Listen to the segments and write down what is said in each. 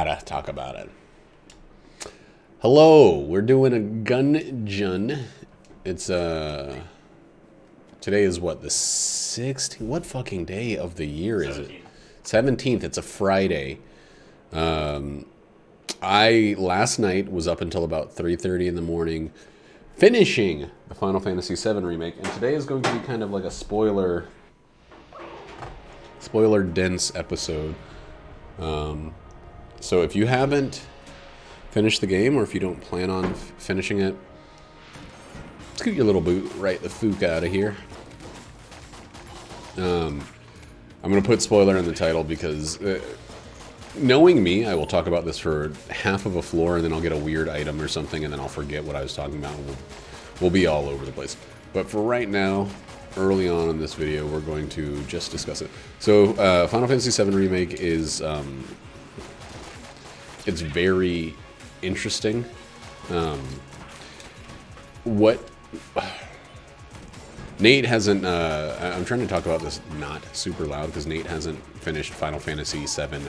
gotta talk about it. Hello, we're doing a gun. It's today is what, the 16th? What fucking day of the year is it? 17th. It's a Friday. I last night was up until about 3:30 in the morning finishing the Final Fantasy VII remake, and today is going to be kind of like a spoiler dense episode. So if you haven't finished the game, or if you don't plan on finishing it, scoot your little boot right the fook out of here. I'm going to put spoiler in the title because knowing me, I will talk about this for half of a floor, and then I'll get a weird item or something, and then I'll forget what I was talking about. We'll be all over the place. But for right now, early on in this video, we're going to just discuss it. So Final Fantasy VII Remake is it's very interesting. Nate hasn't, I'm trying to talk about this not super loud because Nate hasn't finished Final Fantasy VII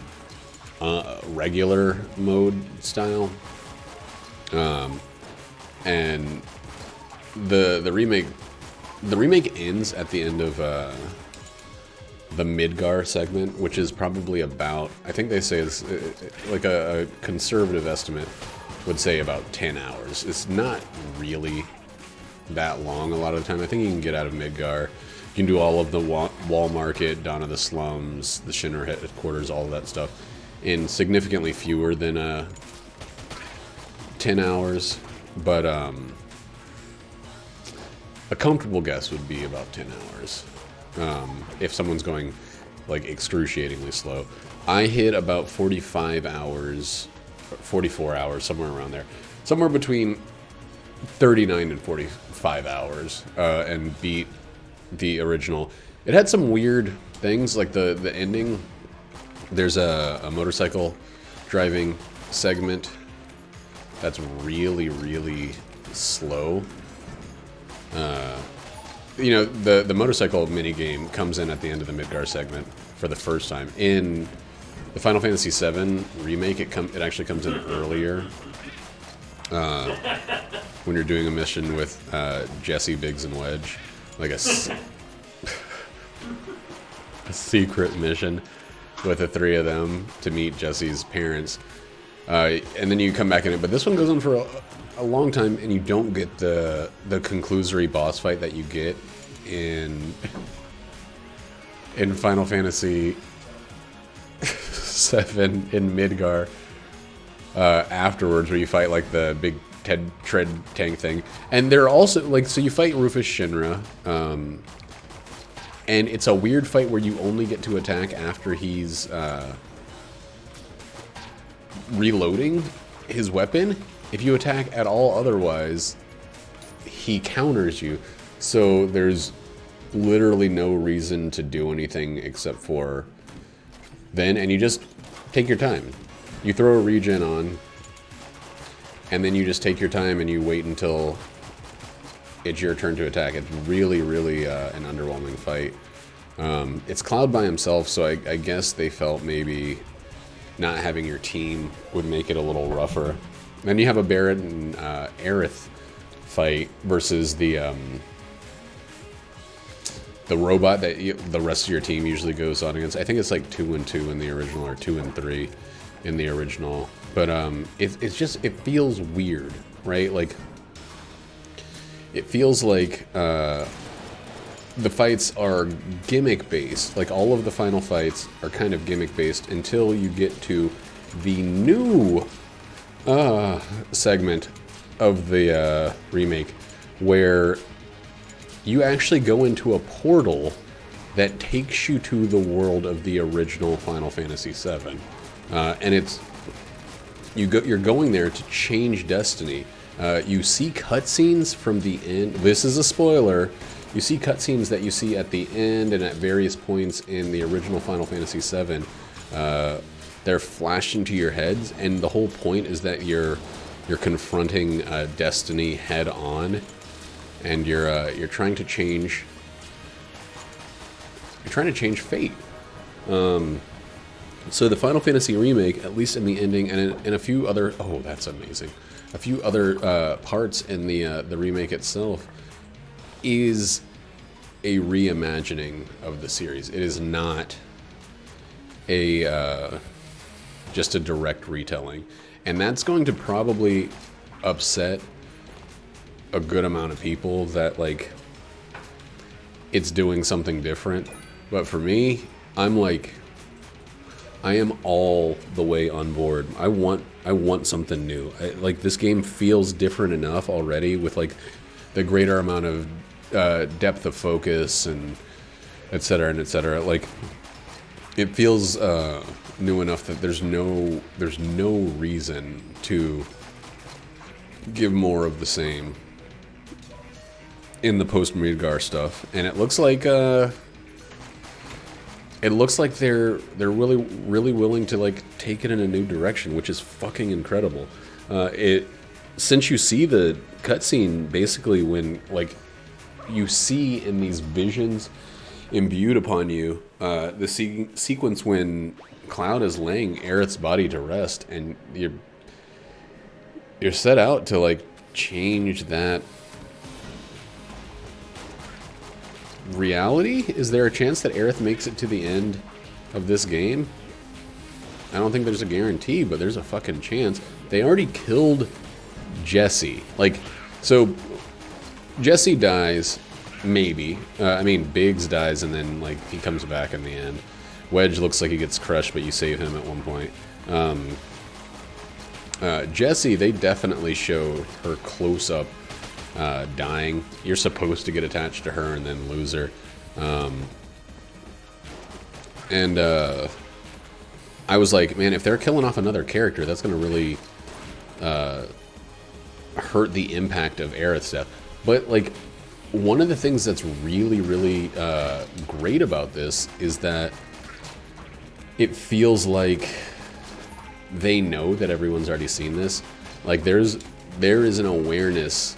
regular mode style. And the remake ends at the end of the Midgar segment, which is probably about, I think they say it's like a conservative estimate would say about 10 hours. It's not really that long a lot of the time. I think you can get out of Midgar. You can do all of the Wall Market, Dawn of the Slums, the Shinra headquarters, all of that stuff in significantly fewer than 10 hours. But a comfortable guess would be about 10 hours. If someone's going like excruciatingly slow. I hit about 45 hours, 44 hours, somewhere around there. Somewhere between 39 and 45 hours, and beat the original. It had some weird things, like the ending. There's a motorcycle driving segment that's really, really slow. You know, the motorcycle minigame comes in at the end of the Midgar segment for the first time. In the Final Fantasy VII Remake, it actually comes in earlier. When you're doing a mission with Jesse, Biggs, and Wedge. Like a secret mission with the three of them to meet Jesse's parents. And then you come back in it. But this one goes on for a long time, and you don't get the conclusory boss fight that you get in Final Fantasy VII in Midgar afterwards, where you fight like the big tread tank thing. And they're also like, so you fight Rufus Shinra, and it's a weird fight where you only get to attack after he's reloading his weapon. If you attack at all otherwise, he counters you. So there's literally no reason to do anything except for then, and you just take your time. You throw a regen on, and then you just take your time and you wait until it's your turn to attack. It's really, really an underwhelming fight. It's Cloud by himself, so I guess they felt maybe not having your team would make it a little rougher. Then you have a Barret and Aerith fight versus the robot that the rest of your team usually goes on against. I think it's like 2 and 2 in the original, or 2 and 3 in the original. But it's just, it feels weird, right? Like, it feels like the fights are gimmick-based. Like, all of the final fights are kind of gimmick-based until you get to the new segment of the remake, where you actually go into a portal that takes you to the world of the original Final Fantasy VII. And it's you're going there to change destiny. You see cutscenes from the end. This is a spoiler. You see cutscenes that you see at the end and at various points in the original Final Fantasy VII. They're flashed into your heads, and the whole point is that you're confronting destiny head on, and you're trying to change. You're trying to change fate. So the Final Fantasy remake, at least in the ending, and a few other, oh, that's amazing, a few other parts in the remake itself, is a reimagining of the series. It is not a just a direct retelling, and that's going to probably upset a good amount of people that like it's doing something different. But for me, I'm like, I am all the way on board. I want something new. Like, this game feels different enough already with like the greater amount of depth of focus and et cetera and et cetera. Like, it feels new enough that there's no reason to give more of the same in the post Midgar stuff. And it looks like they're really willing to like take it in a new direction, which is fucking incredible. Since you see the cutscene, basically when like you see in these visions imbued upon you, the sequence when Cloud is laying Aerith's body to rest, and you're set out to like change that reality. Is there a chance that Aerith makes it to the end of this game? I don't think there's a guarantee, but there's a fucking chance. They already killed Jesse. Like, so Jesse dies, maybe. I mean, Biggs dies, and then like he comes back in the end. Wedge looks like he gets crushed, but you save him at one point. Jesse, they definitely show her close up dying. You're supposed to get attached to her and then lose her. I was like, man, if they're killing off another character, that's going to really hurt the impact of Aerith's death. But like, one of the things that's really, really great about this is that it feels like they know that everyone's already seen this. Like, there is an awareness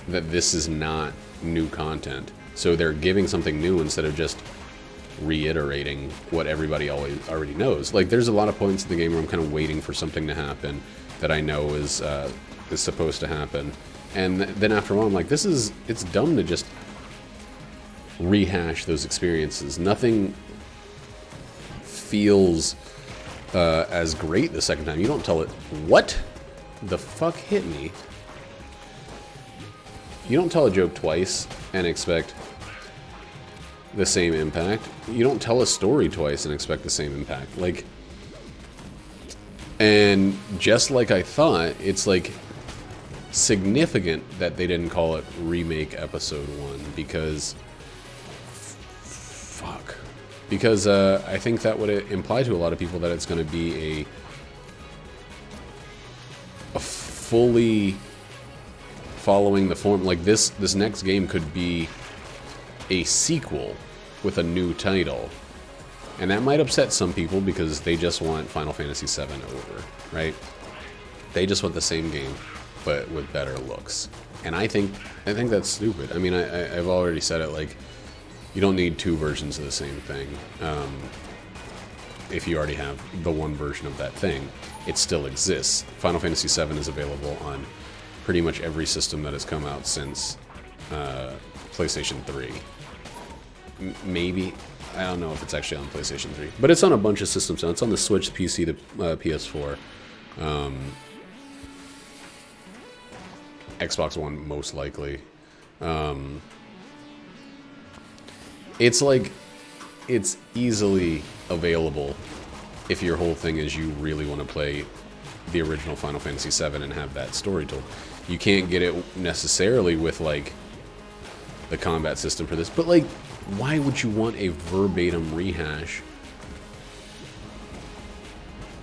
that this is not new content. So they're giving something new instead of just reiterating what everybody already knows. Like, there's a lot of points in the game where I'm kind of waiting for something to happen that I know is supposed to happen. And then after a while, I'm like, it's dumb to just rehash those experiences. Nothing feels as great the second time. You don't tell it, what the fuck hit me? You don't tell a joke twice and expect the same impact. You don't tell a story twice and expect the same impact. Like, and just like I thought, it's like significant that they didn't call it Remake Episode 1 because fuck. Because I think that would imply to a lot of people that it's going to be a fully following the form. Like, this next game could be a sequel with a new title, and that might upset some people because they just want Final Fantasy VII over, right? They just want the same game but with better looks, and I think that's stupid. I mean, I've already said it, like, you don't need two versions of the same thing. If you already have the one version of that thing, it still exists. Final Fantasy VII is available on pretty much every system that has come out since PlayStation 3. Maybe. I don't know if it's actually on PlayStation 3. But it's on a bunch of systems now. It's on the Switch, the PC, the PS4. Xbox One, most likely. It's like, it's easily available if your whole thing is you really want to play the original Final Fantasy VII and have that story told. You can't get it necessarily with like the combat system for this, but like, why would you want a verbatim rehash?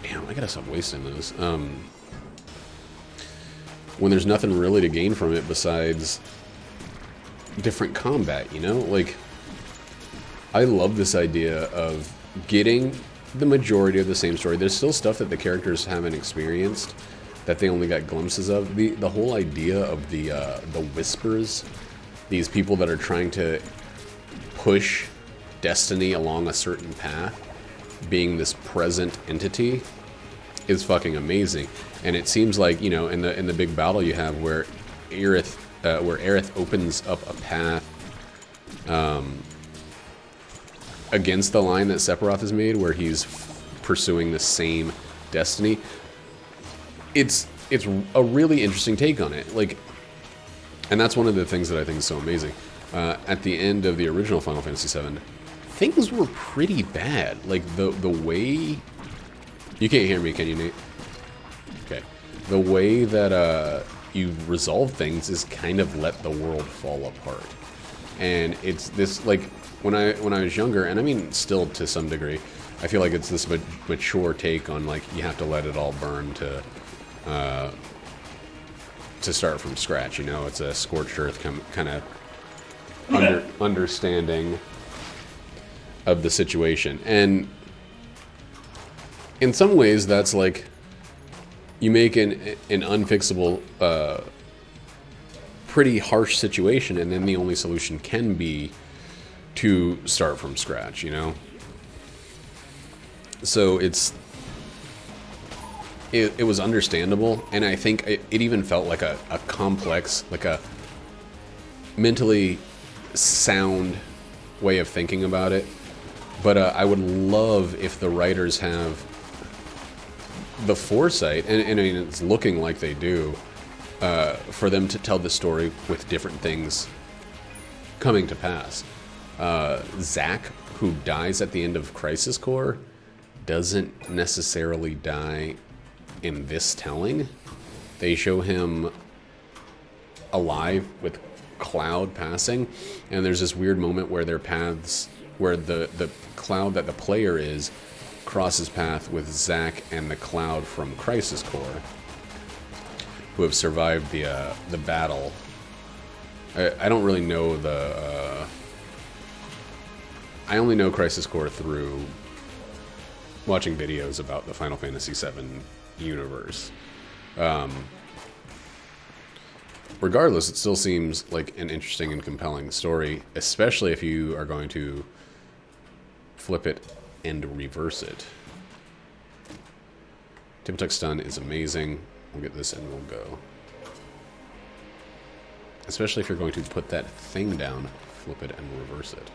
Damn, I gotta stop wasting those. When there's nothing really to gain from it besides different combat, you know? Like, I love this idea of getting the majority of the same story. There's still stuff that the characters haven't experienced that they only got glimpses of. The whole idea of the Whispers, these people that are trying to push destiny along a certain path, being this present entity is fucking amazing. And it seems like, you know, in the big battle you have where Aerith opens up a path against the line that Sephiroth has made, where he's pursuing the same destiny. It's a really interesting take on it. Like, and that's one of the things that I think is so amazing. At the end of the original Final Fantasy VII, things were pretty bad. Like, the way... You can't hear me, can you, Nate? Okay. The way that you resolve things is kind of let the world fall apart. And it's this, like, when I was younger, and I mean still to some degree, I feel like it's this mature take on, like, you have to let it all burn to start from scratch, you know? It's a scorched earth kind of understanding of the situation. And in some ways, that's like, you make an unfixable, pretty harsh situation, and then the only solution can be to start from scratch, you know? So it was understandable, and I think it even felt like a complex, like a mentally sound way of thinking about it. But I would love if the writers have the foresight, and I mean, it's looking like they do, for them to tell the story with different things coming to pass. Zack, who dies at the end of Crisis Core, doesn't necessarily die in this telling. They show him alive with Cloud passing, and there's this weird moment where their paths, where the Cloud that the player is crosses path with Zack and the Cloud from Crisis Core, who have survived the battle. I don't really know I only know Crisis Core through watching videos about the Final Fantasy VII universe. Regardless, it still seems like an interesting and compelling story, especially if you are going to flip it and reverse it. Tip-Tuck Stun is amazing. We'll get this and we'll go. Especially if you're going to put that thing down, flip it and reverse it.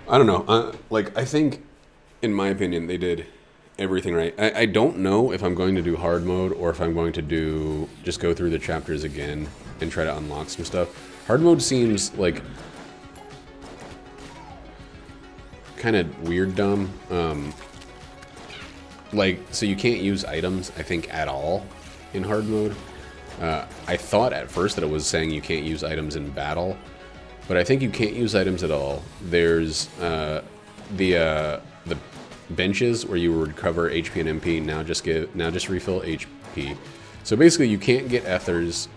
I don't know. I think, in my opinion, they did everything right. I don't know if I'm going to do hard mode or if I'm going to just go through the chapters again and try to unlock some stuff. Hard mode seems like kind of weird dumb. So you can't use items, I think, at all in hard mode. I thought at first that it was saying you can't use items in battle, but I think you can't use items at all. There's the benches where you recover HP and MP now just refill HP. So basically, you can't get ethers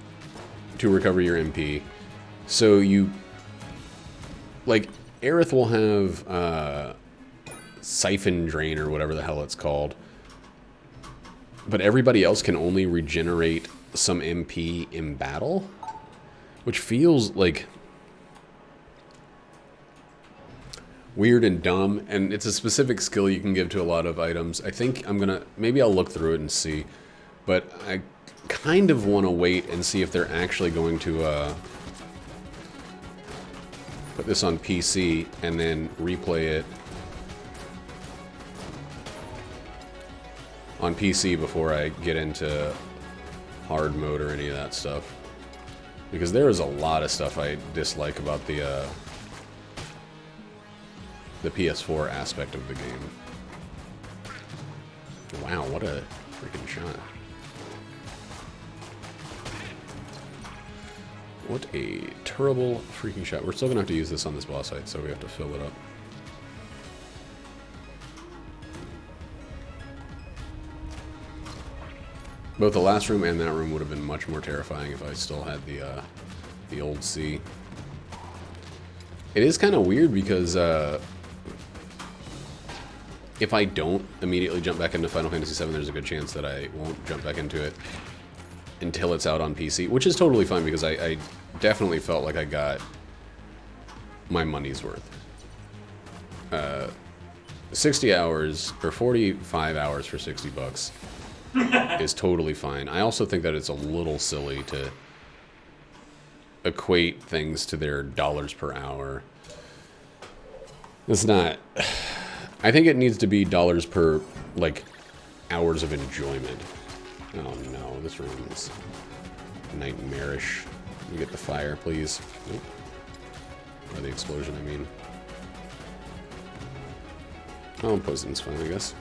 to recover your MP. So you, like, Aerith will have Siphon Drain or whatever the hell it's called, but everybody else can only regenerate some MP in battle, which feels like weird and dumb, and it's a specific skill you can give to a lot of items. I think maybe I'll look through it and see, but I kind of want to wait and see if they're actually going to put this on PC and then replay it on PC before I get into hard mode or any of that stuff. Because there is a lot of stuff I dislike about the PS4 aspect of the game. Wow, what a freaking shot. What a terrible freaking shot. We're still gonna have to use this on this boss fight, so we have to fill it up. Both the last room and that room would have been much more terrifying if I still had the old C. It is kind of weird because if I don't immediately jump back into Final Fantasy VII, there's a good chance that I won't jump back into it until it's out on PC, which is totally fine because I definitely felt like I got my money's worth. 60 hours, or 45 hours for 60 bucks is totally fine. I also think that it's a little silly to equate things to their dollars per hour. It's not... I think it needs to be dollars per, like, hours of enjoyment. Oh no, this room is nightmarish. Let me get the fire, please. Nope. Or the explosion, I mean. Oh, poison's fine, I guess.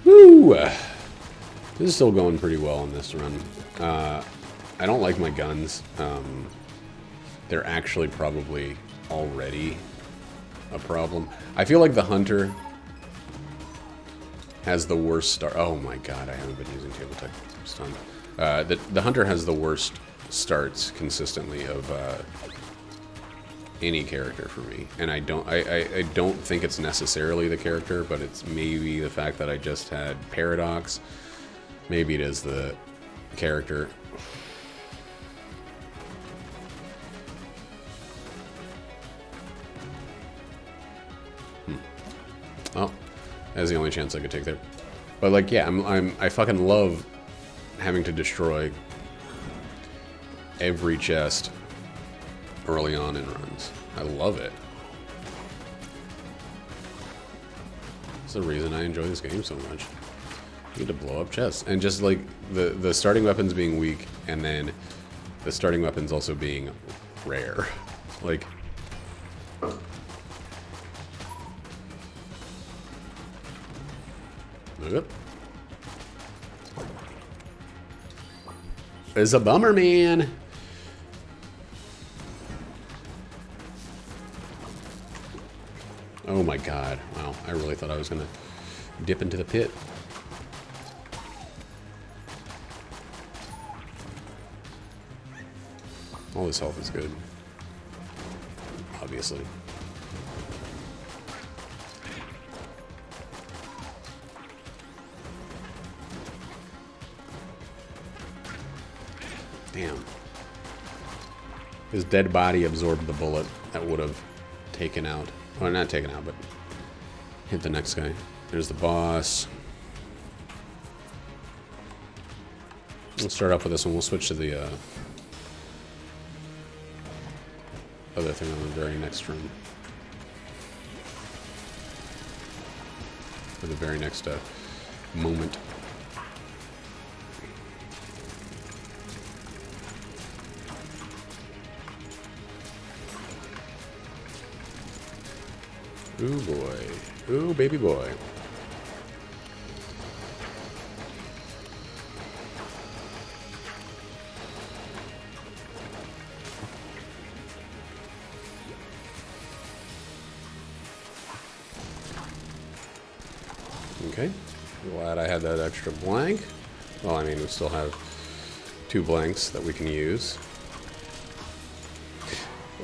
Woo! This is still going pretty well on this run. I don't like my guns. They're actually probably already a problem. I feel like the Hunter has the worst start. Oh my god, I haven't been using table tech stun. The Hunter has the worst starts consistently of any character for me, and I don't think it's necessarily the character, but it's maybe the fact that I just had Paradox. Maybe it is the character. Oh, that's the only chance I could take there. But like, yeah, I fucking love having to destroy every chest early on in runs. I love it. That's the reason I enjoy this game so much. You get to blow up chests, and just like the starting weapons being weak, and then the starting weapons also being rare, like. Yep. It's a bummer, man. Oh my god. Wow, I really thought I was gonna dip into the pit. All this health is good. Obviously. Damn. His dead body absorbed the bullet that would have taken out. Well, not taken out, but hit the next guy. There's the boss. Let's start off with this one. We'll switch to the other thing on the very next run. For the very next moment. Ooh boy. Ooh baby boy. Okay. Glad I had that extra blank. Well, I mean, we still have 2 blanks that we can use.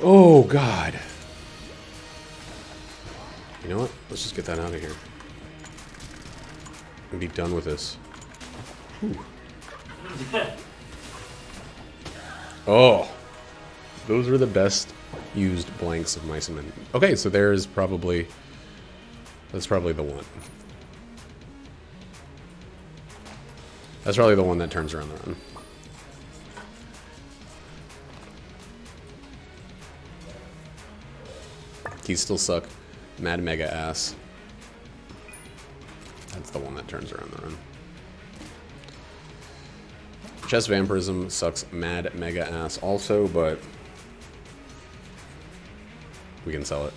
Oh god. You know what? Let's just get that out of here. And be done with this. Whew. Oh. Those were the best used blanks of Mice and Men. Okay, so there's probably... That's probably the one. That's probably the one that turns around the run. Keys still suck. Mad mega ass. That's the one that turns around the run. Chest vampirism sucks mad mega ass also, but we can sell it.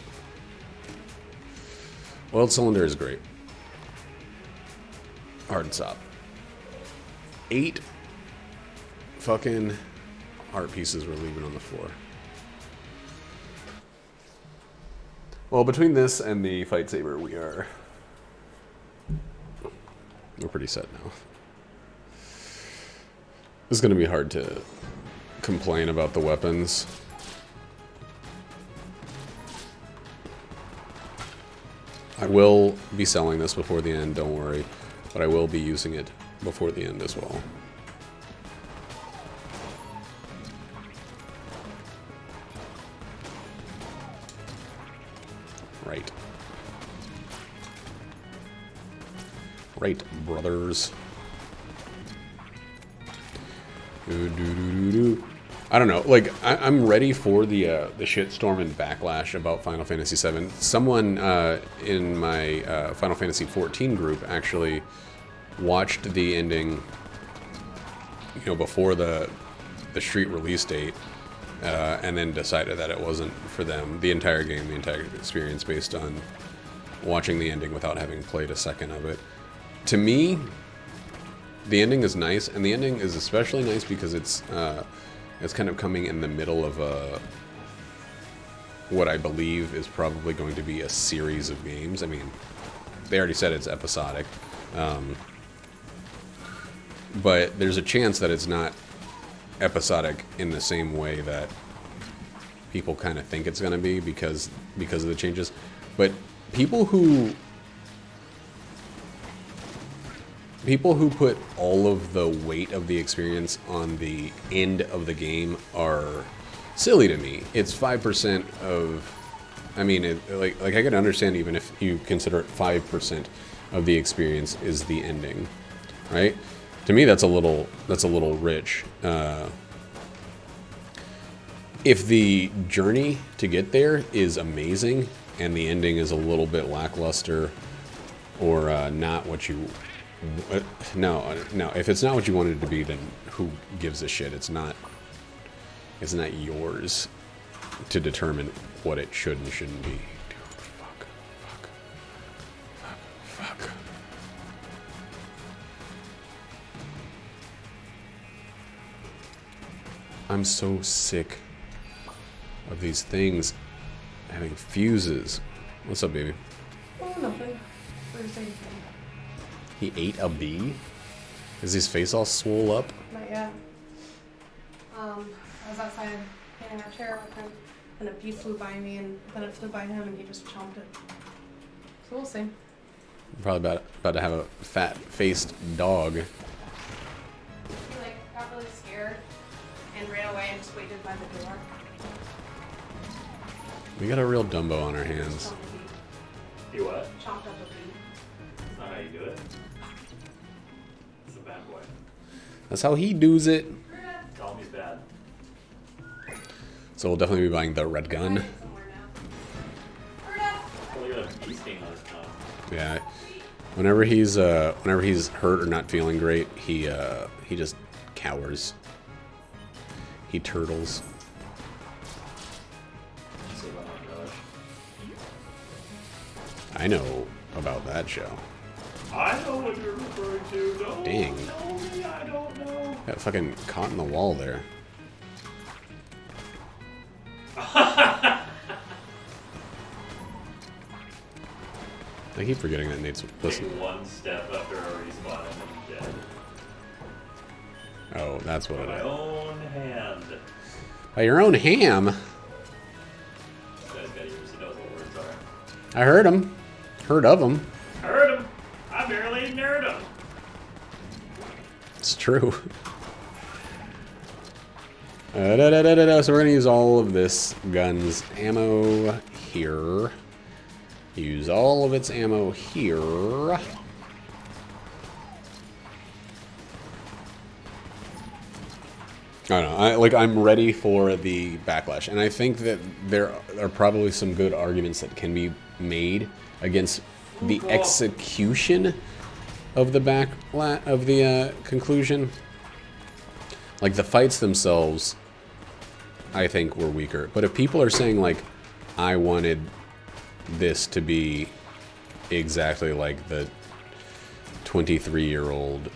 Oiled cylinder is great. Hard stop. 8 fucking heart pieces we're leaving on the floor. Well, between this and the fight saber, we're pretty set now. It's gonna be hard to complain about the weapons. I will be selling this before the end, don't worry. But I will be using it before the end as well. Right. Right, brothers. I don't know. Like, I'm ready for the shitstorm and backlash about Final Fantasy VII. Someone in my Final Fantasy XIV group actually watched the ending, you know, before the street release date, and then decided that it wasn't for them. The entire game, the entire experience, based on watching the ending without having played a second of it. To me, the ending is nice, and the ending is especially nice because it's kind of coming in the middle of what I believe is probably going to be a series of games. I mean, they already said it's episodic, but there's a chance that it's not episodic in the same way that people kind of think it's going to be because of the changes. But people who put all of the weight of the experience on the end of the game are silly to me. It's 5% of, I mean, like I can understand even if you consider it 5% of the experience is the ending, right? To me, that's a little rich. If the journey to get there is amazing and the ending is a little bit lackluster or not what you. No. If it's not what you wanted it to be, then who gives a shit? It's not yours to determine what it should and shouldn't be. Dude, fuck. I'm so sick of these things having fuses. What's up, baby? Oh, nothing. What are you saying? He ate a bee? Is his face all swole up? Not yet. I was outside in a chair with him, and a bee flew by me, and then it flew by him, and he just chomped it. So we'll see. Probably about to have a fat-faced dog. He got really scared and ran away and just waited by the door. We got a real Dumbo on our hands. Chomped a bee. You what? Chomped up a bee. That's not how you do it. It's a bad boy. That's how he does it. Tell him he's bad. So we'll definitely be buying the red gun. Somewhere now. Oh, look at that bee sting on his tongue. Yeah. Whenever he's hurt or not feeling great, he just cowers. He turtles. So, oh my gosh. I know about that show. I know what you're referring to. Don't Dang. tell me I don't know. Got fucking caught in the wall there. I keep forgetting that Nate's listen. Take one step after a respawn and I'm dead. Oh, that's what By it my is. own hand. By your own ham. This guy's got ears. He knows what words are. I heard him. Heard of him. I heard him. I barely ignored him. It's true. So we're gonna use all of this gun's ammo here. Use all of its ammo here. I don't know. I'm ready for the backlash, and I think that there are probably some good arguments that can be made against the execution of the conclusion. Like the fights themselves, I think were weaker. But if people are saying like, I wanted this to be exactly like the 23-year-old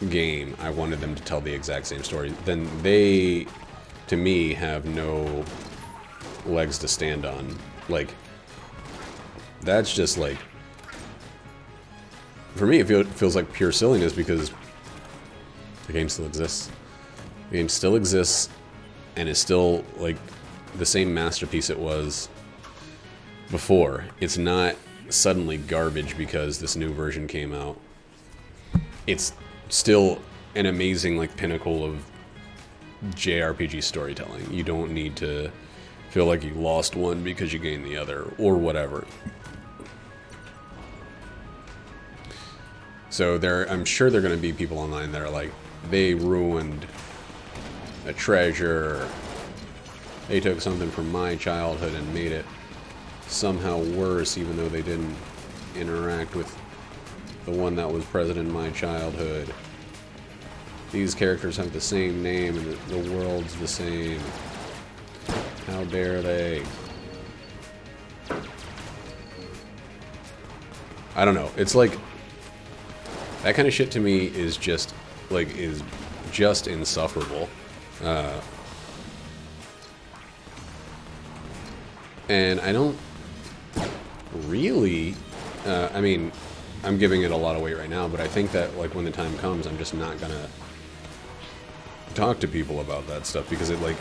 game, I wanted them to tell the exact same story, then they, to me, have no legs to stand on. Like, that's just like, for me, it feels like pure silliness because the game still exists. The game still exists and is still like the same masterpiece it was before. It's not suddenly garbage because this new version came out. It's still an amazing like pinnacle of JRPG storytelling. You don't need to feel like you lost one because you gained the other or whatever. So I'm sure there are going to be people online that are like, they ruined a treasure. They took something from my childhood and made it somehow worse, even though they didn't interact with the one that was present in my childhood. These characters have the same name and the world's the same. How dare they? I don't know. It's like, that kind of shit to me is just insufferable. And I don't really, I mean, I'm giving it a lot of weight right now, but I think that like when the time comes, I'm just not gonna talk to people about that stuff because it like,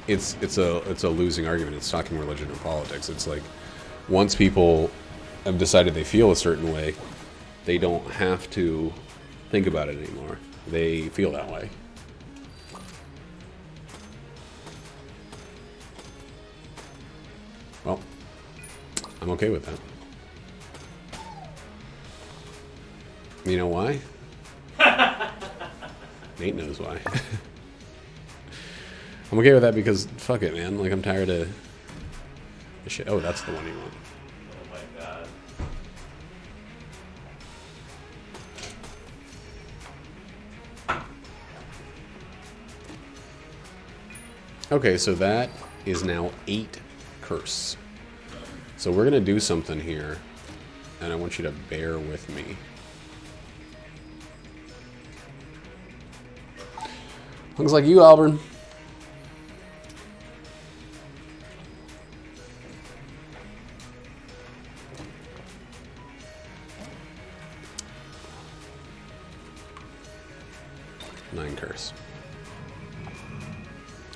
it's a losing argument. It's talking religion and politics. It's like, once people have decided they feel a certain way, they don't have to think about it anymore. They feel that way. Well, I'm okay with that. You know why? Nate knows why. I'm okay with that because, fuck it, man. Like, I'm tired of the shit. Oh, that's the one you want. Oh my god. Okay, so that is now 8 curse. So we're gonna do something here, and I want you to bear with me. Looks like you, Auburn. Nine curse.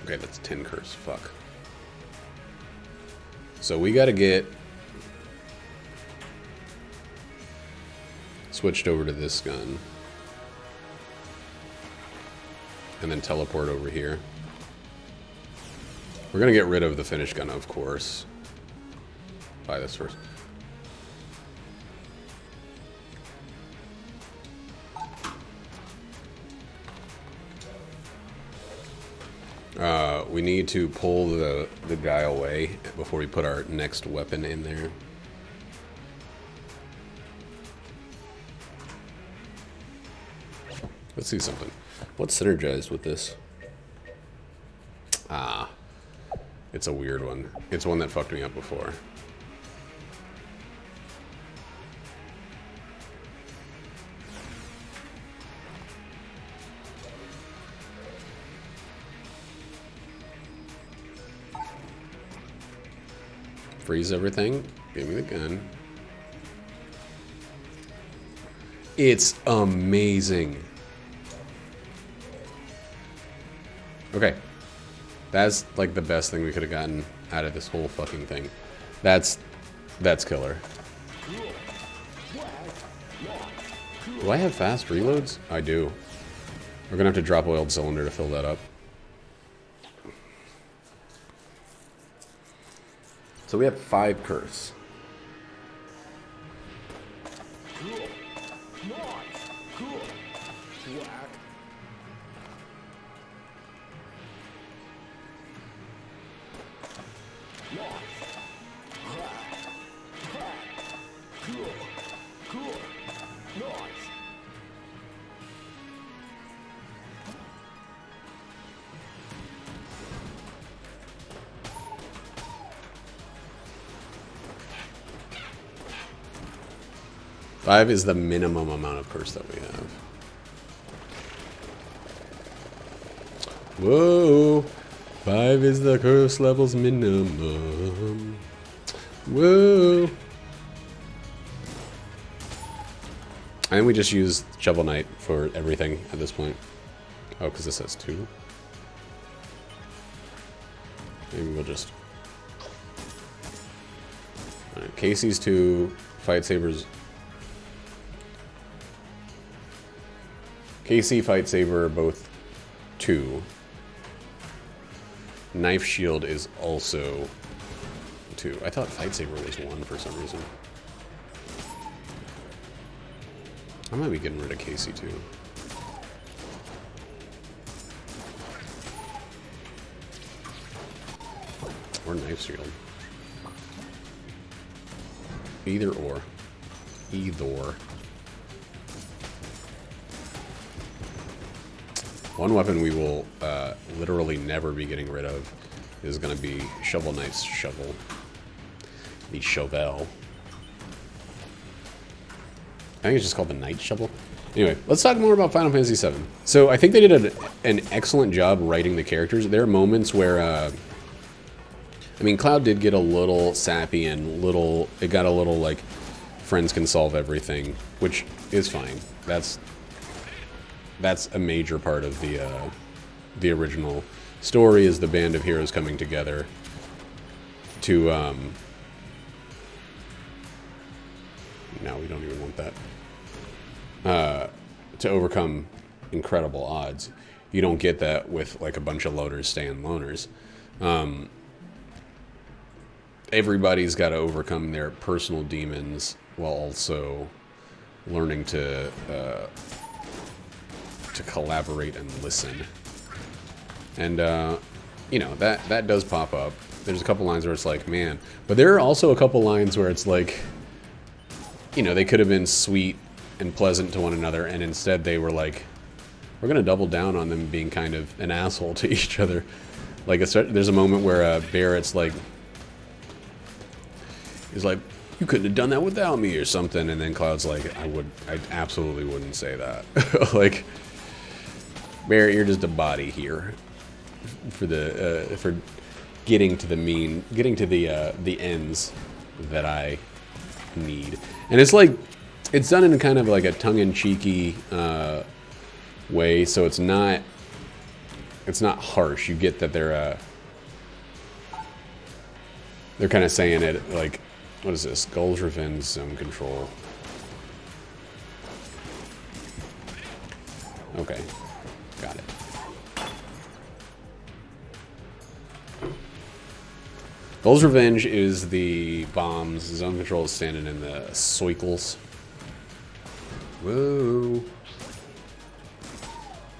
Okay, that's 10 curse. Fuck. So we gotta get switched over to this gun. And then teleport over here. We're gonna get rid of the finish gun, of course. Buy this first. We need to pull the guy away before we put our next weapon in there. Let's see something. What's synergized with this? Ah, it's a weird one. It's one that fucked me up before. Freeze everything. Give me the gun. It's amazing. Okay. That's like the best thing we could have gotten out of this whole fucking thing. That's killer. Do I have fast reloads? I do. We're gonna have to drop oiled cylinder to fill that up. So we have 5 curse. Five is the minimum amount of curse that we have. Whoa! 5 is the curse level's minimum. Whoa! And we just use Shovel Knight for everything at this point. Oh, because this has 2. Maybe we'll just... Alright, Casey's 2, Fight Sabers. Casey, Fight Saber are both 2. Knife Shield is also 2. I thought Fight Saber was 1 for some reason. I might be getting rid of Casey too. Or Knife Shield. Either or. Either. One weapon we will literally never be getting rid of is going to be Shovel Knight's shovel. The Shovel. I think it's just called the Knight Shovel. Anyway, let's talk more about Final Fantasy VII. So I think they did an excellent job writing the characters. There are moments where, I mean, Cloud did get a little sappy and it got a little like, friends can solve everything, which is fine. That's a major part of the original story, is the band of heroes coming together to no, we don't even want that, to overcome incredible odds. You don't get that with like a bunch of loaders staying loners. Everybody's got to overcome their personal demons while also learning to collaborate and listen. And you know, that does pop up. There's a couple lines where it's like, man, but there are also a couple lines where it's like, you know, they could have been sweet and pleasant to one another, and instead they were like, we're gonna double down on them being kind of an asshole to each other. Like, there's a moment where Barrett's like, he's like, you couldn't have done that without me or something, and then Cloud's like, I absolutely wouldn't say that. Like, Barrett, you're just a body here for getting to the ends that I need. And it's like, it's done in kind of like a tongue-in-cheeky way, so it's not harsh. You get that they're kind of saying it like, what is this? Gull's Revenge Zone Control. Okay, got it. Gull's Revenge is the bombs. Zone Control is standing in the soikles. Whoa.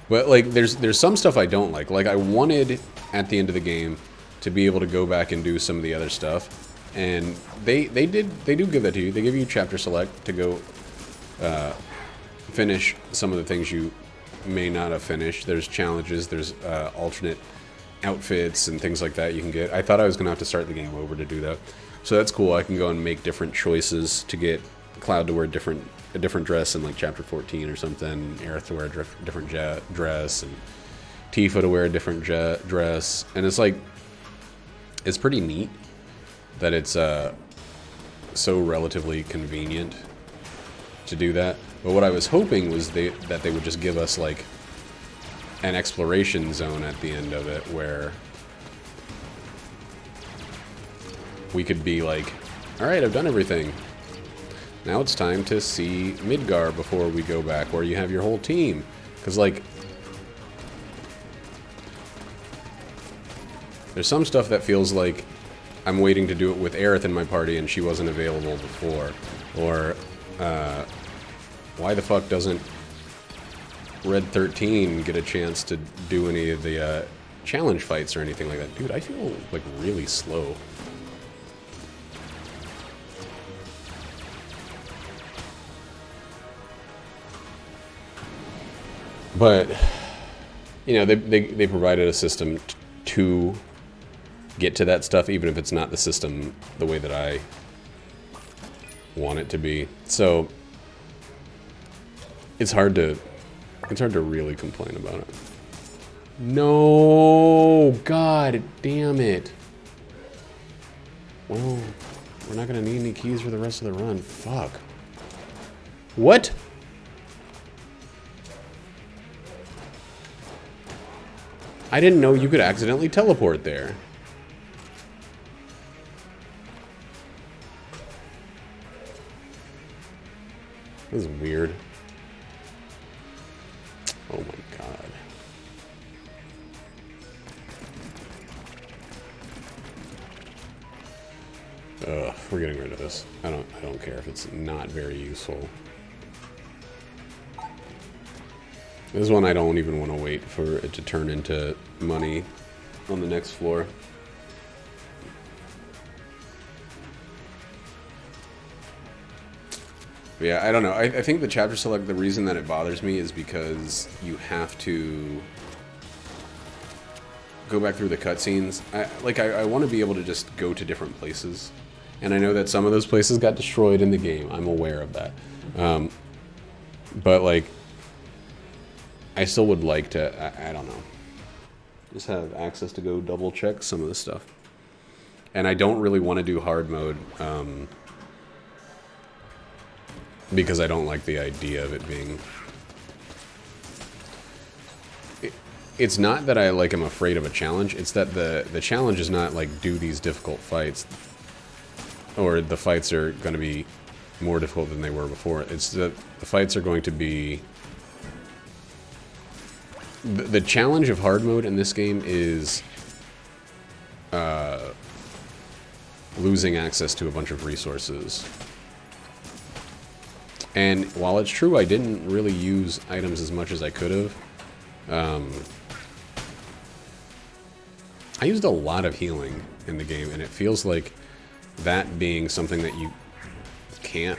But like, there's some stuff I don't like. Like, I wanted at the end of the game to be able to go back and do some of the other stuff, and they do give that to you. They give you chapter select to go finish some of the things you may not have finished. There's challenges. There's alternate outfits and things like that you can get. I thought I was gonna have to start the game over to do that, so that's cool. I can go and make different choices to get Cloud to wear a different dress in like chapter 14 or something, Aerith to wear a different dress, and Tifa to wear a different dress. And it's like, it's pretty neat that it's so relatively convenient to do that. But what I was hoping was that they would just give us like an exploration zone at the end of it where we could be like, alright, I've done everything. Now it's time to see Midgar before we go back, where you have your whole team. Because, like, there's some stuff that feels like I'm waiting to do it with Aerith in my party and she wasn't available before. Or, why the fuck doesn't Red 13 get a chance to do any of the challenge fights or anything like that? Dude, I feel, like, really slow. But, you know, they provided a system to get to that stuff, even if it's not the system the way that I want it to be. So it's hard to really complain about it. No, God damn it. Well, we're not gonna need any keys for the rest of the run. Fuck. What? I didn't know you could accidentally teleport there. This is weird. Oh my god. Ugh, we're getting rid of this. I don't care if it's not very useful. This one I don't even want to wait for it to turn into money on the next floor. But yeah, I don't know. I think the chapter select, the reason that it bothers me is because you have to go back through the cutscenes. I want to be able to just go to different places. And I know that some of those places got destroyed in the game. I'm aware of that. But, like, I still would like to, I don't know, just have access to go double check some of this stuff. And I don't really want to do hard mode, because I don't like the idea of it being... It's not that I, like, am afraid of a challenge. It's that the challenge is not, like, do these difficult fights. Or the fights are going to be more difficult than they were before. It's that the fights are going to be... The challenge of hard mode in this game is losing access to a bunch of resources. And while it's true I didn't really use items as much as I could have, I used a lot of healing in the game, and it feels like that being something that you can't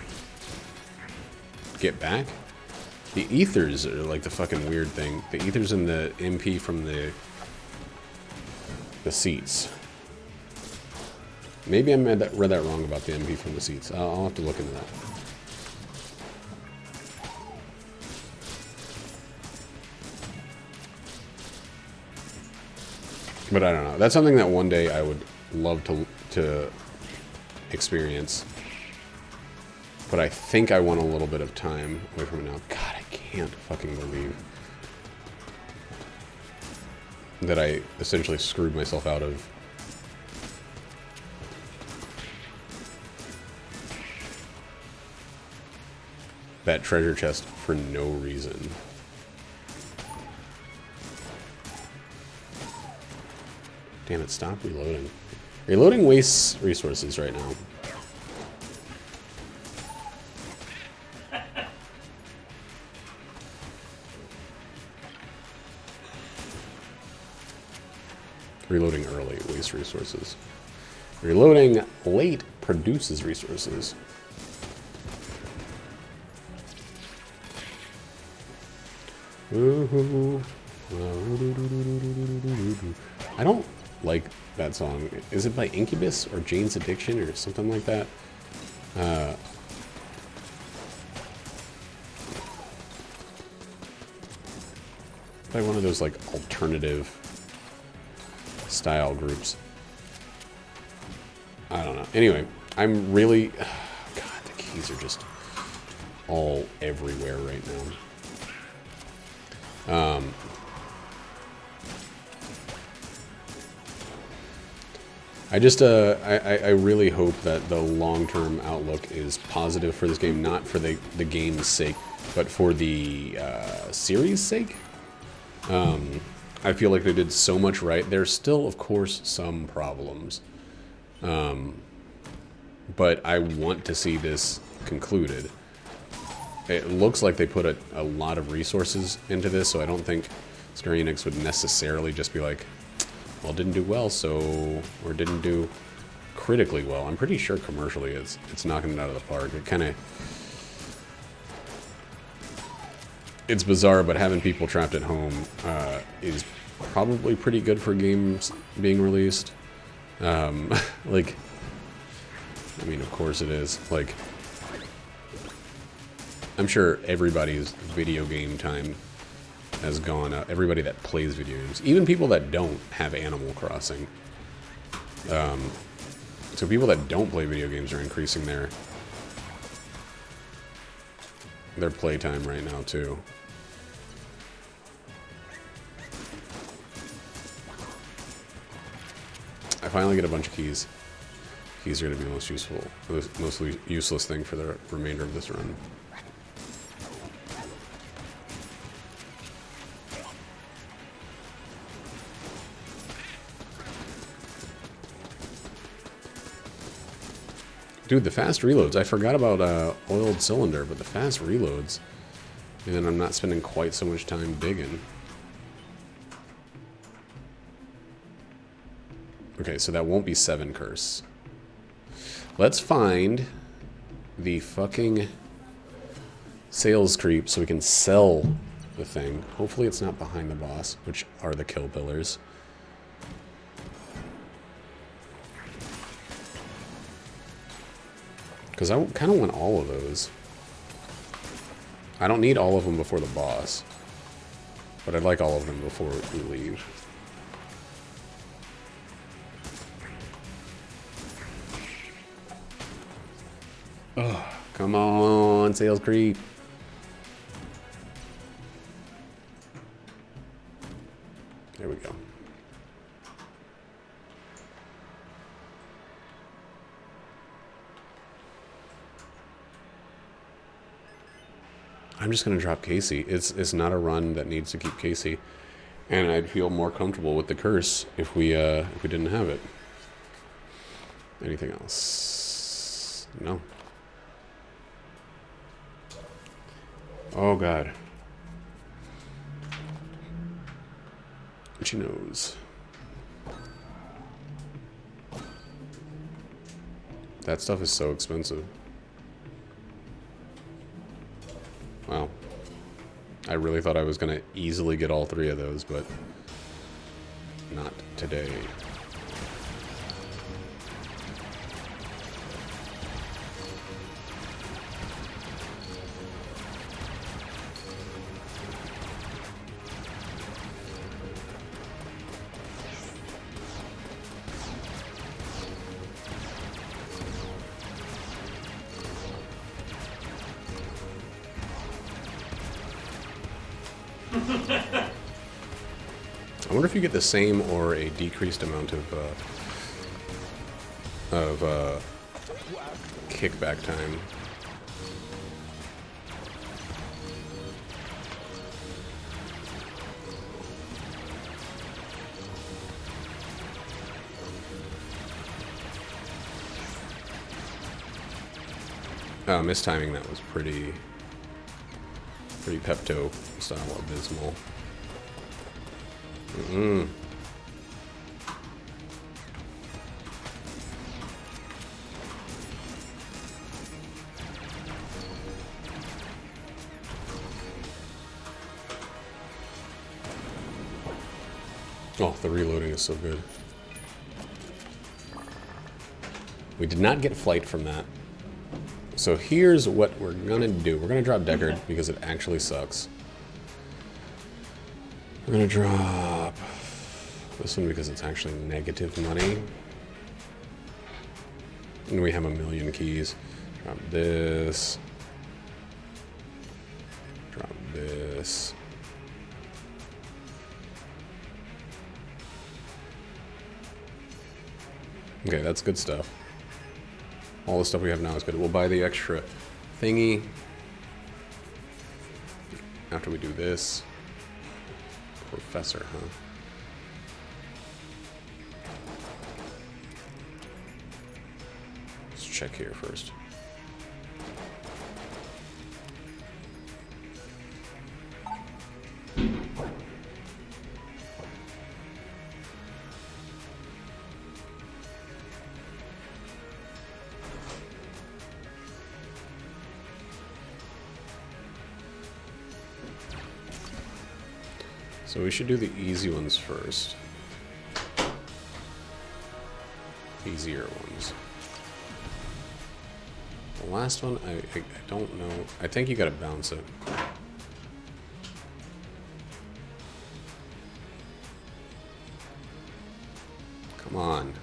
get back. The ethers are like the fucking weird thing. The ethers and the MP from the seats. Maybe I read that wrong about the MP from the seats. I'll have to look into that. But I don't know. That's something that one day I would love to experience. But I think I want a little bit of time away from it now. God, I can't fucking believe that I essentially screwed myself out of that treasure chest for no reason. Damn it, stop reloading. Reloading wastes resources right now. Reloading early wastes resources. Reloading late produces resources. I don't like that song. Is it by Incubus or Jane's Addiction or something like that? By one of those like alternative style groups. I don't know. Anyway, I'm really... God, the keys are just all everywhere right now. I just, I really hope that the long-term outlook is positive for this game, not for the game's sake, but for the series' sake. I feel like they did so much right. There's still, of course, some problems. But I want to see this concluded. It looks like they put a lot of resources into this, so I don't think Square Enix would necessarily just be like, well, didn't do well, so... Or didn't do critically well. I'm pretty sure commercially it's knocking it out of the park. It kind of... It's bizarre, but having people trapped at home is probably pretty good for games being released. Like... I mean, of course it is. Like... I'm sure everybody's video game time has gone up. Everybody that plays video games. Even people that don't have Animal Crossing. So people that don't play video games are increasing their playtime right now, too. I finally get a bunch of keys. Keys are going to be the most useful, the most useless thing for the remainder of this run. Dude, the fast reloads. I forgot about oiled cylinder, but the fast reloads. And then I'm not spending quite so much time digging. Okay, so that won't be 7 curse. Let's find the fucking sales creep so we can sell the thing. Hopefully it's not behind the boss, which are the kill pillars. Because I kind of want all of those. I don't need all of them before the boss. But I'd like all of them before we leave. Oh, come on, sales creep. There we go. I'm just gonna drop Casey. It's not a run that needs to keep Casey, and I'd feel more comfortable with the curse if we didn't have it. Anything else? No. Oh god. Itchy nose. That stuff is so expensive. Wow. I really thought I was going to easily get all 3 of those, but not today. I wonder if you get the same or a decreased amount of kickback time. Mistiming that was pretty Pepto style abysmal. Oh, the reloading is so good. We did not get flight from that. So here's what we're gonna do. We're gonna drop Deckard because it actually sucks. We're gonna drop this one because it's actually negative money. And we have 1,000,000 keys. Drop this. Drop this. Okay, that's good stuff. All the stuff we have now is good. We'll buy the extra thingy after we do this. Professor, huh? Let's check here first. So we should do the easy ones first. Easier ones. The last one, I don't know. I think you gotta bounce it. Come on.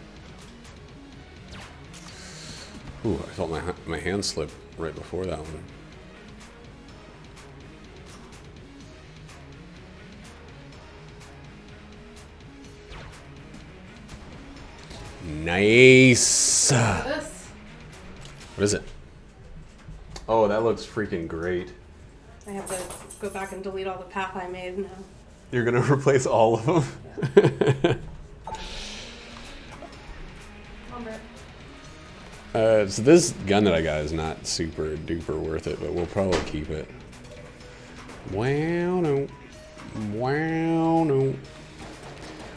Ooh, I felt my hand slip right before that one. Nice. This. What is it? Oh, that looks freaking great. I have to go back and delete all the path I made now. You're gonna replace all of them? So this gun that I got is not super duper worth it, but we'll probably keep it. Wow, no. Wow, no.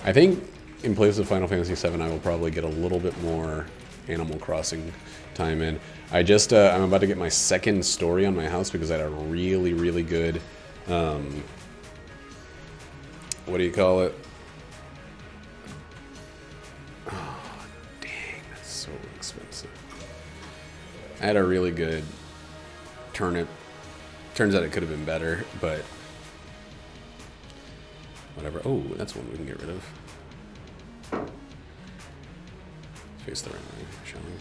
I think in place of Final Fantasy VII, I will probably get a little bit more Animal Crossing time in. I just, I'm about to get my second story on my house because I had a really, really good, what do you call it? Oh, dang, that's so expensive. I had a really good turnip. Turns out it could have been better, but whatever. Oh, that's one we can get rid of. Face the right way, shall we?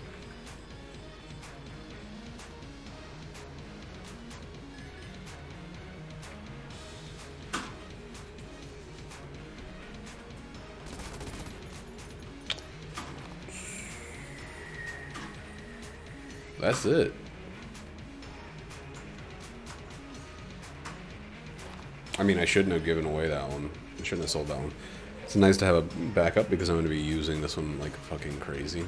That's it. I mean, I shouldn't have given away that one. I shouldn't have sold that one. It's nice to have a backup because I'm going to be using this one like fucking crazy.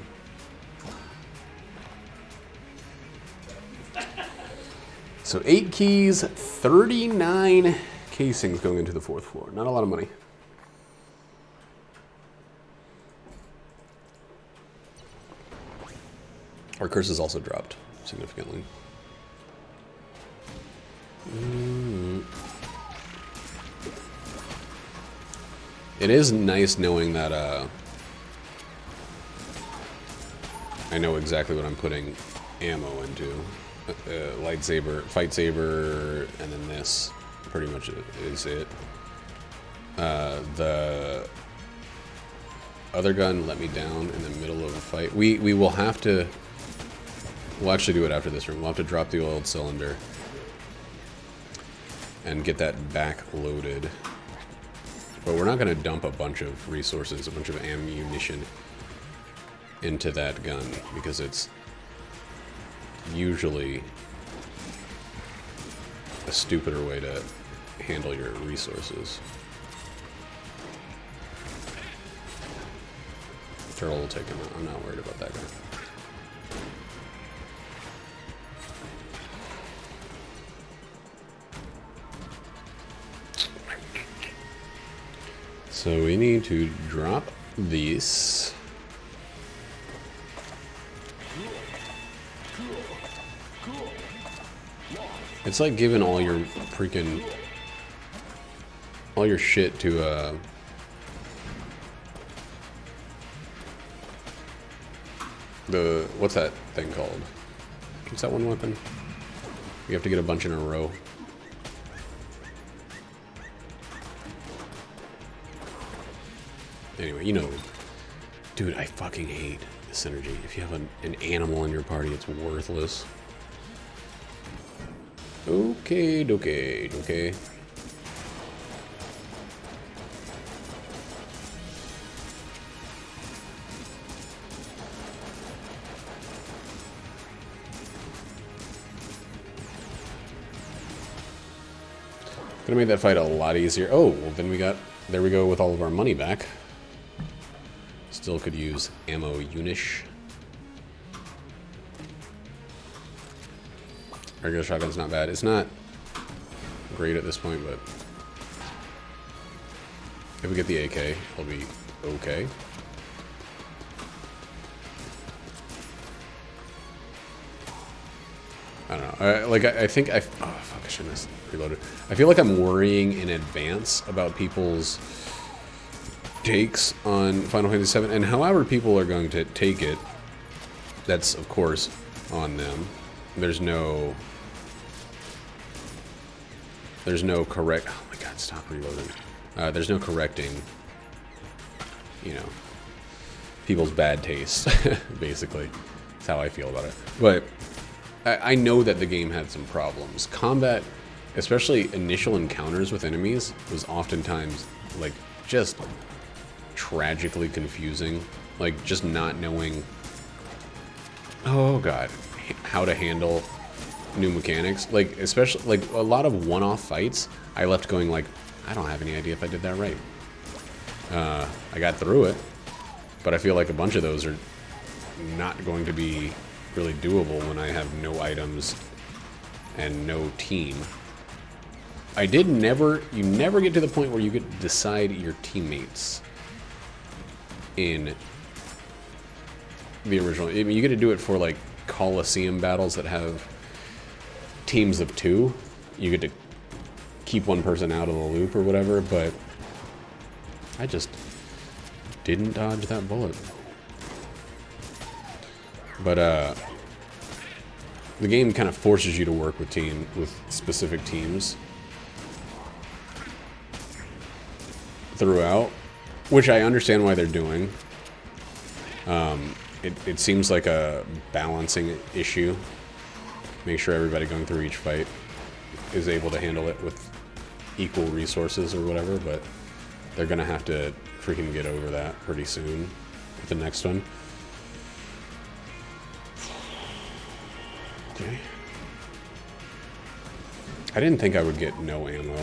So 8 keys, 39 casings going into the 4th floor. Not a lot of money. Our curse has also dropped significantly. It is nice knowing that I know exactly what I'm putting ammo into. Lightsaber, fight saber, and then this pretty much is it. The other gun let me down in the middle of a fight. We will have to. We'll actually do it after this room. We'll have to drop the oiled cylinder and get that back loaded. But we're not going to dump a bunch of resources, a bunch of ammunition into that gun because it's usually a stupider way to handle your resources. Turtle will take him out. I'm not worried about that guy. So we need to drop these. It's like giving all your freaking shit to the what's that thing called? What's that one weapon? You have to get a bunch in a row. Anyway, you know, dude, I fucking hate the synergy. If you have an animal in your party, it's worthless. Okay, okay. Gonna make that fight a lot easier. Oh, well then there we go with all of our money back. Still could use ammo unish. Regular shotgun's not bad. It's not great at this point, but if we get the AK, it'll be okay. I don't know. I think oh fuck, I shouldn't have reloaded. I feel like I'm worrying in advance about people's takes on Final Fantasy VII, and however people are going to take it, that's of course on them. There's no correct. Oh my god, stop reloading. There's no correcting, you know, people's bad taste. Basically, that's how I feel about it. But I know that the game had some problems. Combat, especially initial encounters with enemies, was oftentimes like just tragically confusing. Like just not knowing, oh god, how to handle new mechanics. Like especially like a lot of one-off fights, I left going like, I don't have any idea if I did that right. I got through it, but I feel like a bunch of those are not going to be really doable when I have no items and no team. You never get to the point where you get to decide your teammates in the original. I mean, you get to do it for like Coliseum battles that have teams of 2. You get to keep one person out of the loop or whatever, but I just didn't dodge that bullet. But the game kind of forces you to work with specific teams throughout, which I understand why they're doing. It seems like a balancing issue. Make sure everybody going through each fight is able to handle it with equal resources or whatever, but they're gonna have to freaking get over that pretty soon with the next one. Okay. I didn't think I would get no ammo.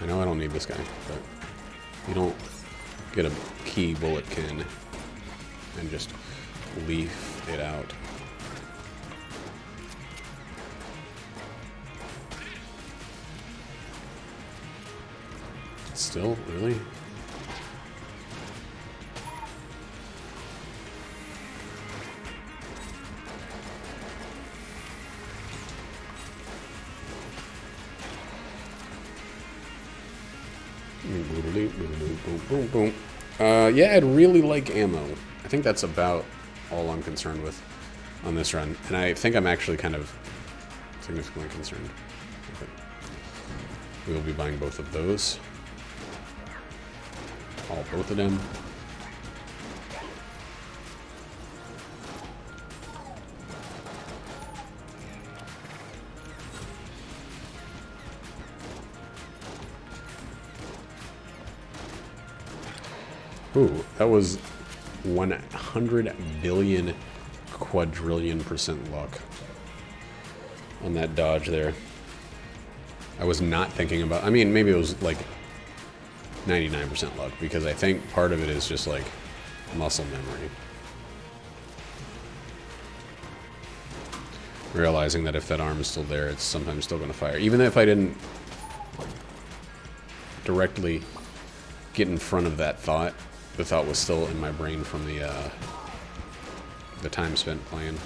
I know I don't need this guy, but you don't get a key bullet can and just leaf it out. Still, really? Yeah, I'd really like ammo. I think that's about all I'm concerned with on this run. And I think I'm actually kind of significantly concerned. But we will be buying both of those. Both of them. Ooh, that was 100 billion quadrillion % luck on that dodge there. I was not thinking about, I mean, maybe it was like 99% luck, because I think part of it is just like muscle memory. Realizing that if that arm is still there, it's sometimes still going to fire. Even if I didn't directly get in front of that thought, the thought was still in my brain from the time spent playing.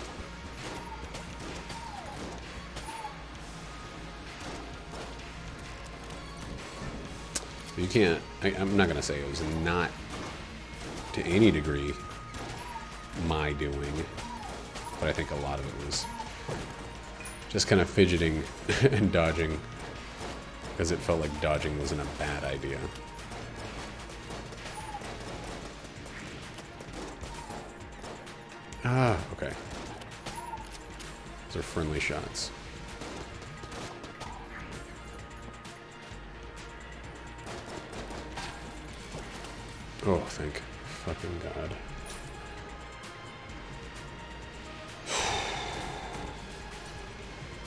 You can't, I'm not going to say it was not to any degree my doing, but I think a lot of it was just kind of fidgeting and dodging, because it felt like dodging wasn't a bad idea. Ah, okay. Those are friendly shots. Oh, thank fucking God.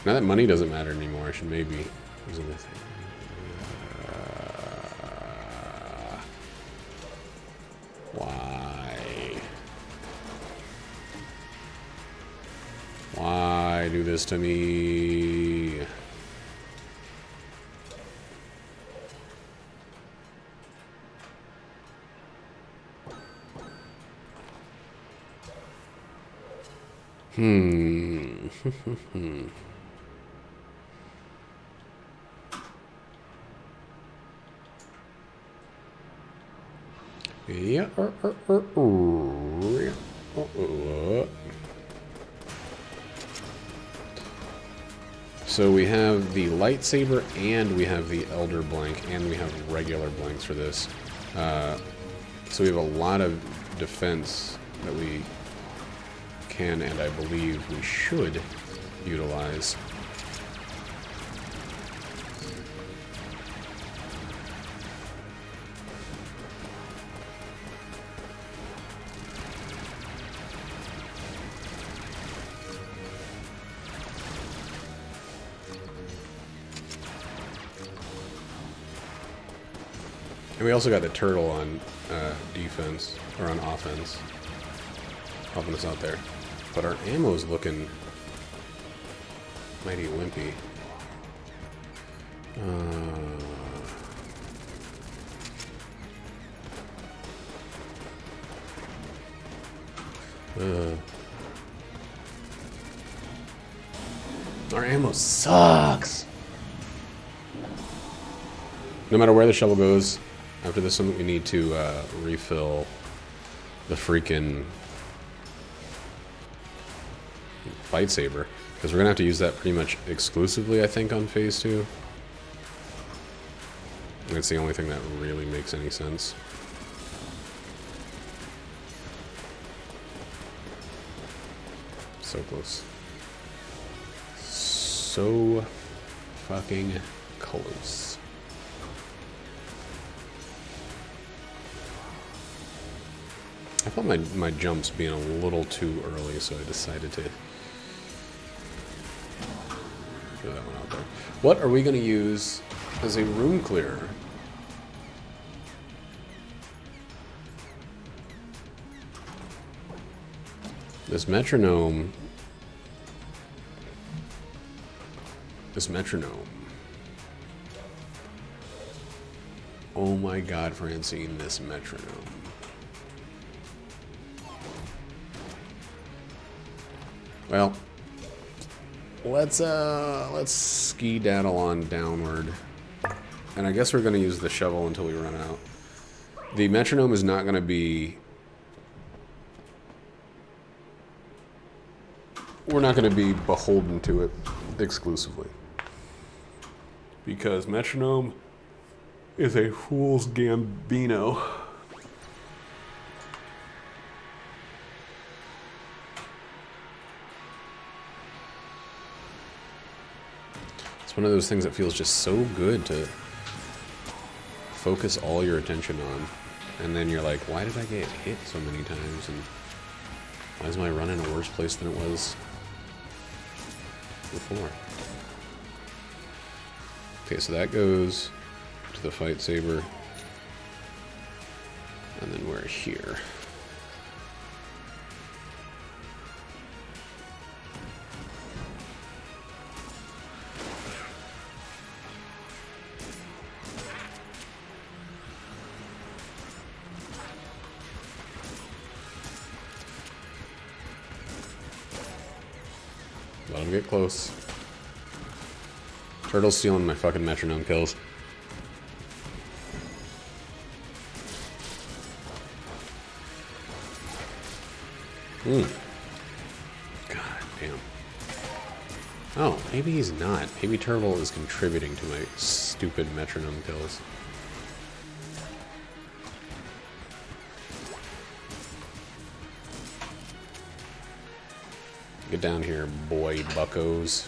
Now that money doesn't matter anymore, I should maybe use another thing. Why? Why do this to me? Yeah. So we have the lightsaber, and we have the elder blank, and we have regular blanks for this. So we have a lot of defense that we can, and I believe we should utilize. I And we also got the turtle on defense, or on offense, helping us out there. But our ammo's looking mighty wimpy. Our ammo sucks. No matter where the shovel goes, after this one we need to refill the freaking fight saber, because we're gonna have to use that pretty much exclusively, I think, on phase 2. That's the only thing that really makes any sense. So close. So fucking close. I thought my jumps being a little too early, so I decided to throw that one out there. What are we going to use as a room clearer? This metronome. Oh my god, Francine, this metronome. Well, let's ski daddle on downward. And I guess we're gonna use the shovel until we run out. The metronome is not gonna be... We're not gonna be beholden to it exclusively. Because metronome is a fool's gambino. It's one of those things that feels just so good to focus all your attention on. And then you're like, why did I get hit so many times? And why is my run in a worse place than it was before? Okay, so that goes to the fight saber. And then we're here. Let him get close. Turtle's stealing my fucking metronome kills. God damn. Oh, maybe he's not. Maybe Turtle is contributing to my stupid metronome kills. Get down here, boy buckos.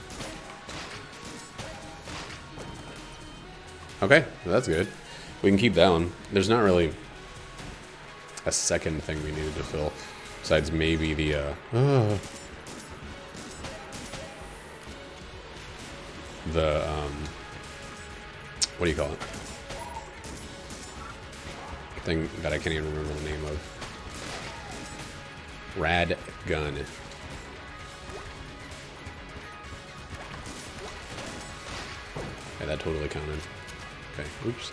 Okay, well, that's good. We can keep that one. There's not really a second thing we needed to fill, besides maybe the, what do you call it? Thing that I can't even remember the name of. Rad gun. Yeah, that totally counted. Okay, oops.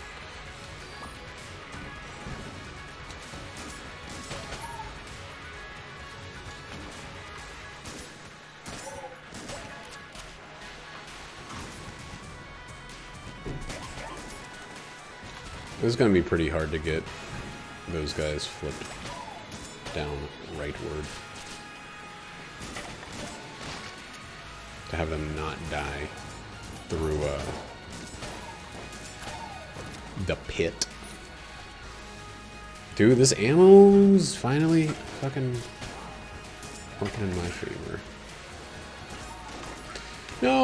This is going to be pretty hard to get those guys flipped down rightward. To have them not die through the pit. Dude, this ammo's finally fucking working in my favor. No!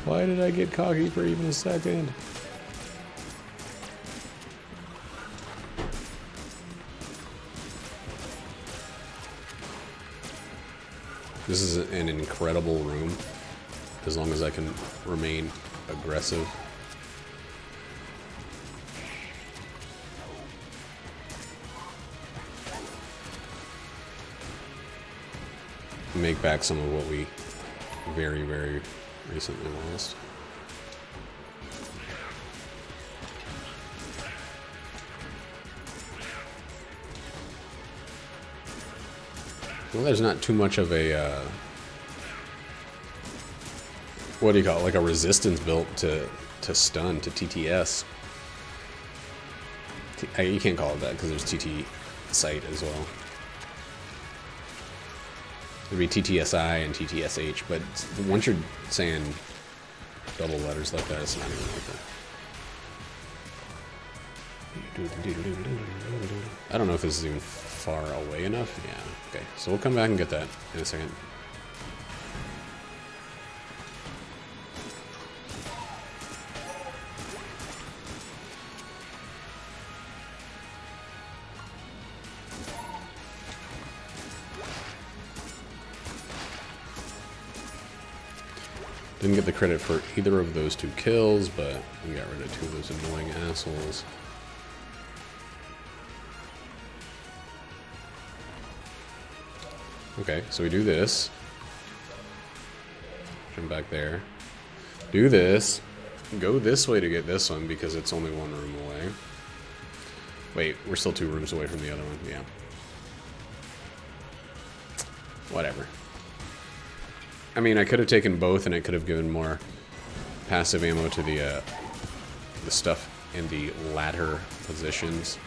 Why did I get cocky for even a second? This is an incredible room, as long as I can remain aggressive. Make back some of what we very, very recently lost. Well, there's not too much of a, what do you call it, like a resistance built to stun, to TTS. You can't call it that because there's TT sight as well. There'd be TTSI and TTSH, but once you're saying double letters like that, it's not even like that. I don't know if this is even far away enough. Yeah, okay. So we'll come back and get that in a second. Didn't get the credit for either of those 2 kills, but we got rid of 2 of those annoying assholes. Okay, so we do this. Jump back there. Do this. Go this way to get this one because it's only 1 room away. Wait, we're still 2 rooms away from the other one. Yeah. Whatever. I mean, I could have taken both, and it could have given more passive ammo to the stuff in the latter positions.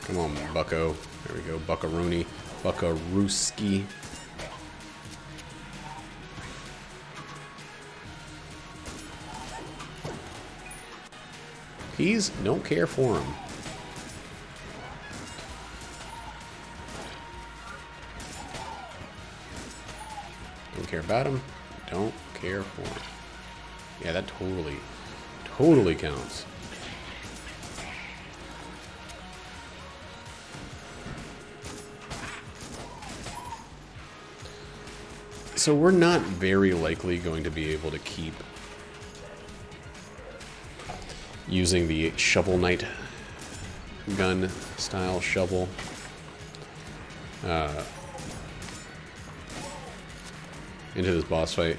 Come on, bucko. There we go, buckaroonie. Buckarooski. Peas, don't care for him. Don't care about him. Don't care for him. Yeah, that totally counts. So we're not very likely going to be able to keep using the Shovel Knight gun style shovel. Into this boss fight.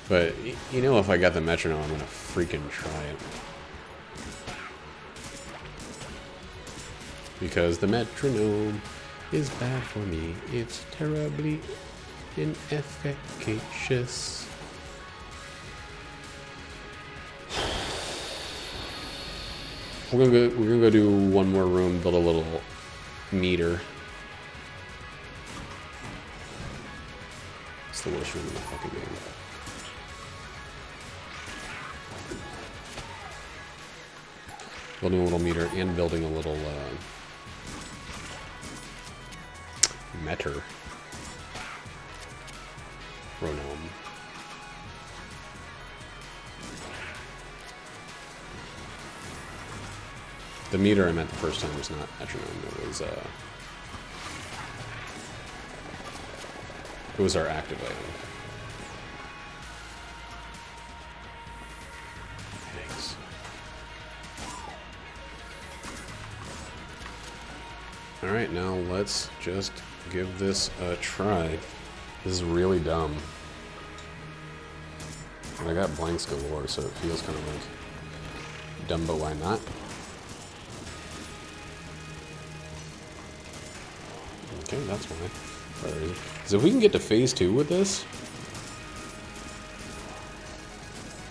But, you know, if I got the metronome, I'm gonna freaking try it. Because the metronome is bad for me. It's terribly inefficacious. We're gonna go do one more room, build a little meter. It's the worst room in the fucking game. Building a little meter and building a little meter. Ronome. The meter I meant the first time was not metronome. It was our active item. Thanks. All right, now let's just give this a try. This is really dumb. And I got blanks galore, so it feels kind of like dumb, but why not? Okay, that's why. So if we can get to phase 2 with this,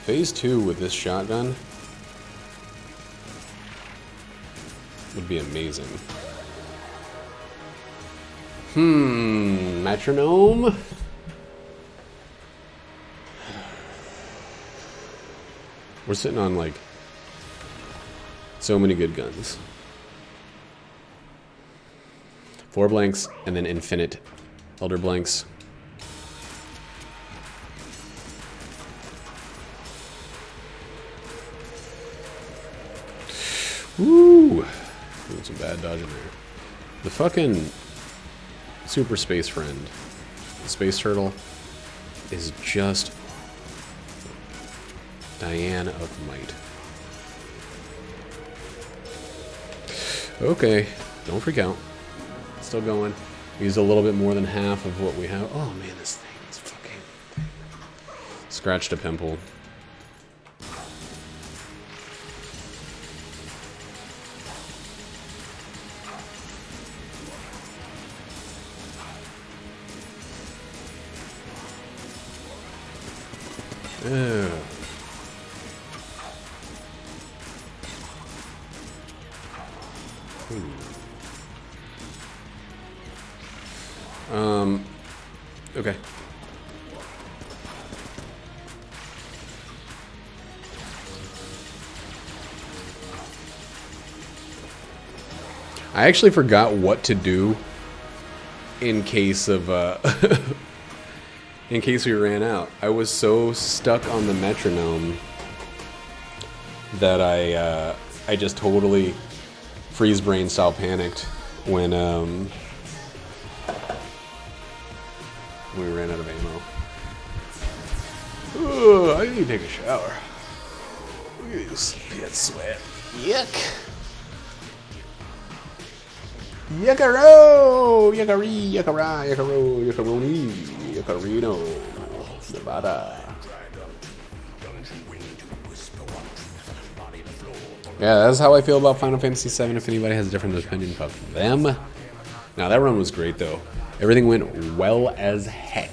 phase 2 with this shotgun would be amazing. Metronome? We're sitting on like so many good guns. 4 blanks and then infinite elder blanks. Woo! Doing some bad dodging there. The fucking super space friend, the space turtle, is just Diane of might. Okay, don't freak out. Still going. Used a little bit more than half of what we have. Oh man, this thing is fucking... Scratched a pimple. Oh. Okay. I actually forgot what to do in case of in case we ran out. I was so stuck on the metronome that I just totally freeze brain style panicked when we ran out of ammo. Ooh, I need to take a shower. Look at this sweat. Yuck. Yuckaro! Yuckary, yuckara, yuckaro, yuccaroni, yuccarino, Nevada. Yeah, that's how I feel about Final Fantasy VII, if anybody has a different opinion about them. Now, that run was great, though. Everything went well as heck.